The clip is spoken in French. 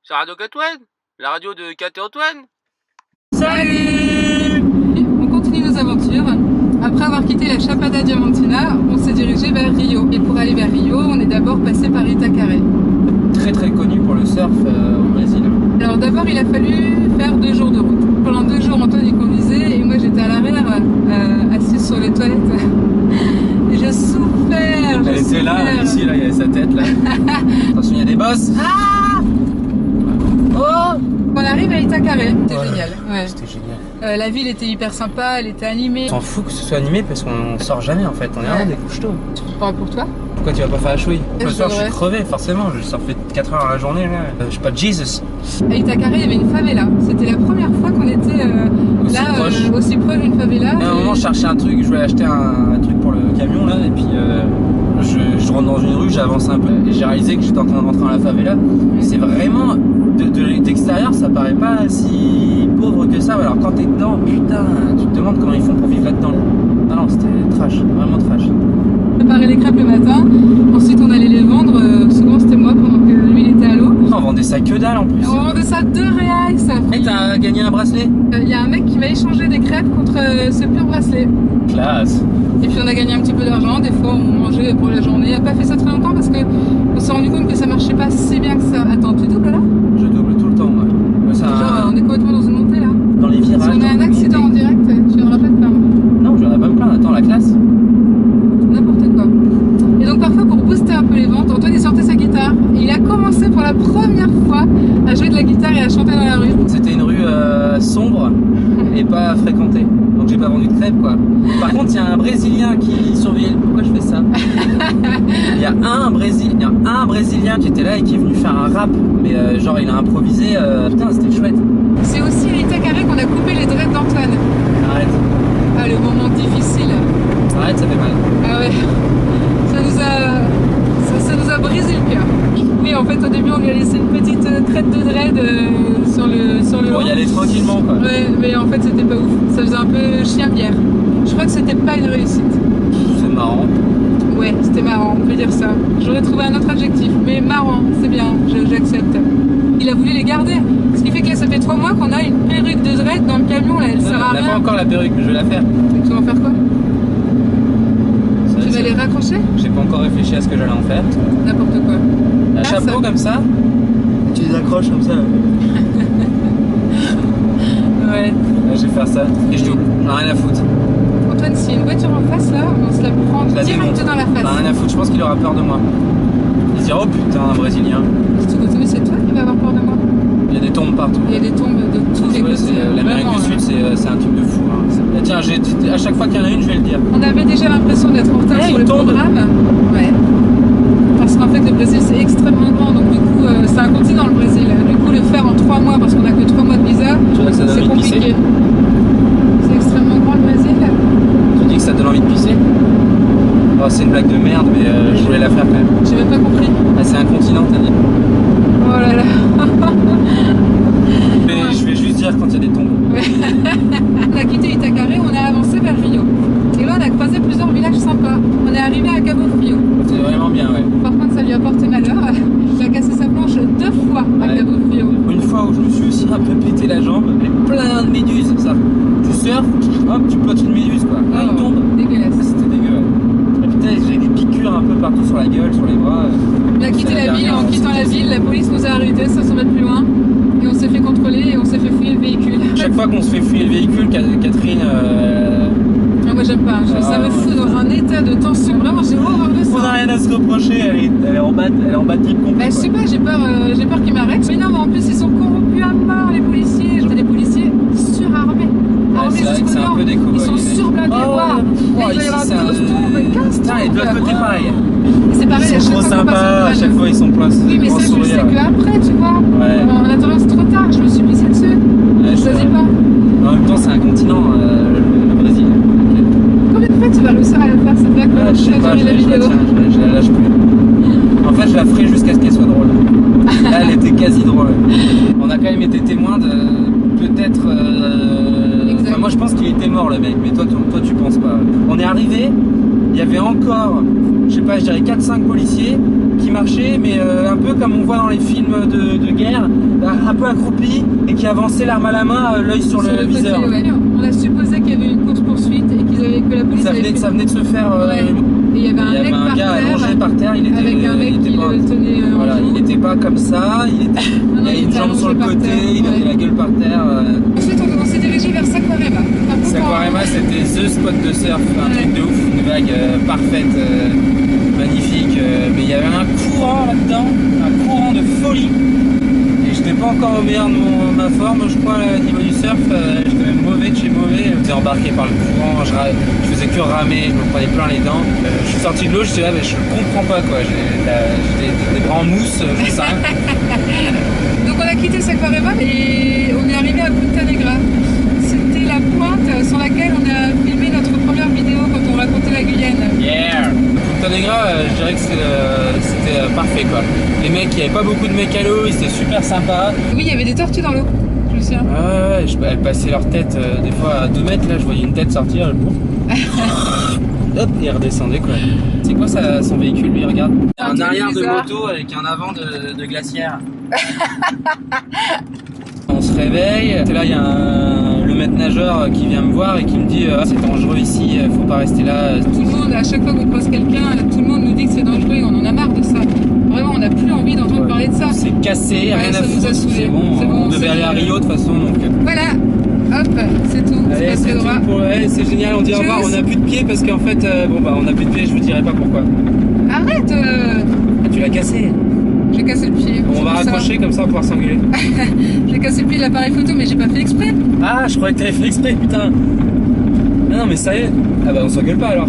C'est Radio Cat-Antoine, la radio de Cat et Antoine. Salut! On continue nos aventures. Après avoir quitté la Chapada Diamantina, on s'est dirigé vers Rio. Et pour aller vers Rio, on est d'abord passé par Itacaré. Très très connu pour le surf au Brésil. Alors d'abord, il a fallu faire 2 jours de route. Pendant 2 jours, Antoine y conduisait et moi j'étais à l'arrière, assise sur les toilettes. Et je souffrais. Elle était là, ici, là, il y avait sa tête là. Attention, il y a des bosses. Ah! Oh! On arrive à Itacaré. C'était génial. Ouais. C'était génial. La ville était hyper sympa, elle était animée. On s'en fout que ce soit animé parce qu'on sort jamais en fait. On est vraiment des couches-tôt. Tu parles pour toi? Pourquoi tu vas pas faire la chouille? Je Ce soir, je suis devrais. crevé, forcément. Je surfais 4 heures à la journée là. Je suis pas Jesus. À Itacaré, il y avait une favela. C'était la première fois qu'on était Aussi là, proche. aussi proche d'une favela. À un moment, je cherchais un truc. Je voulais acheter un truc pour le camion là. Et puis je rentre dans une rue, j'avance un peu. Et j'ai réalisé que j'étais en train de rentrer dans la favela. C'est vraiment. D'extérieur, ça paraît pas si pauvre que ça. Alors quand t'es dedans, putain, tu te demandes comment ils font pour vivre là-dedans. Ah non, c'était trash, vraiment trash. Préparer les crêpes le matin, ensuite on allait les vendre, souvent c'était moi pendant que lui il était à l'eau. On vendait ça que dalle en plus. On vendait ça 2 reais, ça. Et t'as gagné un bracelet? Il y a un mec qui m'a échangé des crêpes contre ce pur bracelet. Classe. Et puis on a gagné un petit peu d'argent, des fois on mangeait pour la journée. On n'a pas fait ça très longtemps parce qu'on s'est rendu compte que ça marchait pas si bien que ça. Attends, tu doubles là? Je double tout le temps, moi. Ça, Genre on est complètement dans une montée là. dans les virages. Si on a un accident en direct, tu viendras pas te plaindre. Non, je viendrai pas me plaindre. Attends, la classe. N'importe quoi. Et donc parfois pour booster un peu les ventes, Antoine il sortait sa guitare et il a commencé pour la première fois à jouer de la guitare et à chanter dans la rue. C'était une rue sombre et pas fréquentée. Donc j'ai pas vendu de crêpes quoi. Par contre, il y a un Brésilien qui surveillait. Pourquoi je fais ça? Il y a un Brésilien qui était là et qui est venu faire un rap. Mais genre il a improvisé. Putain, c'était chouette. C'est aussi à Itacaré qu'on a coupé les dreads d'Antoine. Arrête. Ah le moment difficile. Arrête, ça fait mal. Ah ouais. Ça nous a brisé le cœur. Oui en fait au début on lui a laissé une petite traite de dread sur le Pour y haut. aller tranquillement quoi. Ouais mais en fait c'était pas ouf. Ça faisait un peu chien-bière. Je crois que c'était pas une réussite. C'est marrant. Ouais, c'était marrant, on peut dire ça. J'aurais trouvé un autre adjectif, mais marrant, c'est bien, j'accepte. Il a voulu les garder. Ce qui fait que là, ça fait 3 mois qu'on a une perruque de dread dans le camion, là, elle sert à On n'a rien. pas encore la perruque, mais je vais la faire. Et tu vas en faire quoi? Ça, Tu vas c'est- les raccrocher? J'ai pas encore réfléchi à ce que j'allais en faire. N'importe quoi. Un Ah, chapeau ça. comme ça. Tu les accroches comme ça. Ouais. Là, je vais faire ça. Et je double. J'en ai rien à foutre. Antoine, s'il y a une voiture en face, là, on se la prend Je la direct démonte. dans la J'en ai face. rien à foutre. Je pense qu'il aura peur de moi. Il se dira, oh putain, un Brésilien. Si tu continues, c'est toi qui vas avoir peur de moi. Il y a des tombes partout. Il y a des tombes de tous les Ouais, côtés. L'Amérique Vraiment, du Sud, c'est un truc de fou. Hein. Et tiens, à chaque fois qu'il y en a une, je vais le dire. On avait déjà l'impression d'être en retard Eh, sur il le tombe. programme. Ouais. Parce qu'en fait, le Brésil, c'est extrêmement grand. Donc, du coup, c'est un continent, le Brésil. Du coup, le faire en 3 mois, parce qu'on a que 3 mois de visa, Tu vois que ça donne c'est envie de pisser. compliqué. C'est extrêmement grand, le Brésil. Tu dis que ça donne envie de pisser? Oh, c'est une blague de merde, mais je voulais la faire quand même. J'ai même pas compris. Ah, c'est un continent, t'as dit? Oh là là. Mais je vais juste dire quand il y a des tombes. On a quitté Itacaré, on a avancé vers Rio. Et là, on a croisé plusieurs villages sympas. On est arrivé à Cabo Frio. C'est vraiment bien, ouais. Par contre, ça lui a porté malheur. Il a cassé sa planche 2 fois à Ouais. Cabo Frio. Une fois où je me suis aussi un peu pété la jambe, mais plein de méduses, ça. Tu surfes, hop, tu plottes une méduse, quoi. Là, il tombe. Dégueulasse. C'était dégueu, ouais. Et putain, j'ai des piqûres un peu partout sur la gueule, sur les bras. On a quitté C'est la ville, dernière, en quittant la c'était- ville, la police nous a arrêtés 500 mètres plus loin. Et on s'est fait contrôler et on s'est fait fouiller le véhicule. Chaque fois qu'on se fait fouiller le véhicule, Catherine. Ah, moi j'aime pas, ça me fout dans un état de tension. Vraiment, j'ai horreur de On n'a ça. rien à se reprocher, elle est en bas de trip complet. Bah, je sais quoi. pas, j'ai peur qu'ils m'arrêtent. Mais non, mais en plus, ils sont corrompus à mort, les policiers. J'ai des policiers surarmés. Armés c'est vrai que jusqu'aux c'est un dents. peu des cow-boys, Ils sont les mecs. surblindés, Oh, waouh. ouais. Et il doit y Ici, avoir c'est 12 tombes, 15 Putain, et de l'autre côté, pareil. Et c'est pareil, Ils à sont chaque trop fois qu'on passe sympas, en à chaque fois ils sont pleins Oui, mais grands ça, je le sais sourires. qu'après, tu vois. Ouais. En attendant, c'est trop tard, je me suis pissé dessus. Ouais, Je c'est choisis vrai. pas. En même temps, c'est un continent, le Brésil. Combien de fois tu vas réussir à le faire cette blague Ouais, pendant je que tu sais as pas, tourné la vidéo? je la lâche plus. En fait, je la ferai jusqu'à ce qu'elle soit drôle. Là, elle était quasi drôle. On a quand même été témoin de peut-être. Exact. Enfin, moi, je pense qu'il était mort, le mec, mais toi, tu penses pas. On est arrivé, il y avait encore, je sais pas, je dirais 4-5 policiers qui marchait, mais un peu comme on voit dans les films de guerre, un peu accroupi et qui avançait l'arme à la main, l'œil sur le viseur. Côté, ouais. On a supposé qu'il y avait une course-poursuite et que la police avait fait... Ça venait de se faire. Ouais. Et il y avait un mec par gars terre, allongé par terre, il était, avec un mec qui pas, le tenait voilà, en joue. il n'était pas comme ça, il avait une jambe sur le côté, il avait la gueule par terre. Ensuite, on s'est dirigé vers Saquarema. Saquarema, c'était the spot de surf, un truc de ouf, une vague parfaite, magnifique. Mais il y avait un courant là-dedans, un courant de folie. Et j'étais pas encore au meilleur de ma forme, je crois, au niveau du surf. J'étais même mauvais de chez mauvais. J'étais embarqué par le courant, je faisais que ramer, je me prenais plein les dents. Je suis sorti de l'eau, j'étais là, mais je comprends pas quoi. J'ai des bras en mousse, j'en sais rien. Donc on a quitté Saquarema et on est arrivé à Punta Negra. C'était la pointe sur laquelle on a filmé notre première vidéo quand on racontait la Guyane. Yeah! Punta Negra, je dirais que c'était parfait quoi. Les mecs, il n'y avait pas beaucoup de mecs à l'eau, ils étaient super sympas. Oui, il y avait des tortues dans l'eau, je me souviens. Ouais, elles passaient leur tête des fois à 2 mètres, là je voyais une tête sortir, hop, et elle redescendait quoi. C'est quoi ça, son véhicule lui, regarde? Un arrière de moto avec un avant de glacière. On se réveille, et là il y a le maître nageur qui vient me voir et qui me dit c'est dangereux ici, faut pas rester là. Tout le monde, à chaque fois qu'on croise quelqu'un, tout le monde nous dit que c'est dangereux et on en a marre de ça. Vraiment, on n'a plus envie d'entendre parler de ça. C'est cassé, rien à foutre. C'est bon, on devait aller à Rio de toute façon donc. Voilà, hop, c'est tout. Allez, c'est tout pour... ouais, c'est génial, on dit au revoir, on a plus de pied parce qu'en fait, on a plus de pied, je vous dirai pas pourquoi. Arrête Ah, tu l'as cassé. J'ai cassé le pied. Bon, on va raccrocher comme ça on va pouvoir s'engueuler. J'ai cassé le pied de l'appareil photo, mais j'ai pas fait exprès. Ah, je croyais que t'avais fait exprès, putain. Ah non, mais ça y est. Ah bah on s'engueule pas alors.